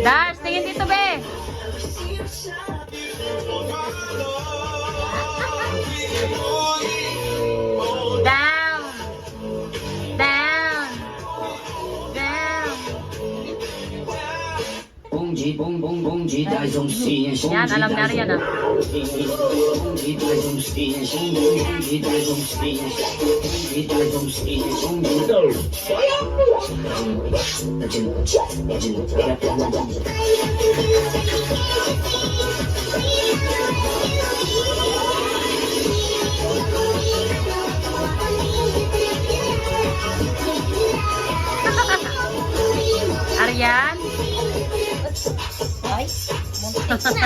Dars, tingin dito, be. Down. Down. Down. Yan, alam na rin yan, ah. Arian? Ay, muntik na.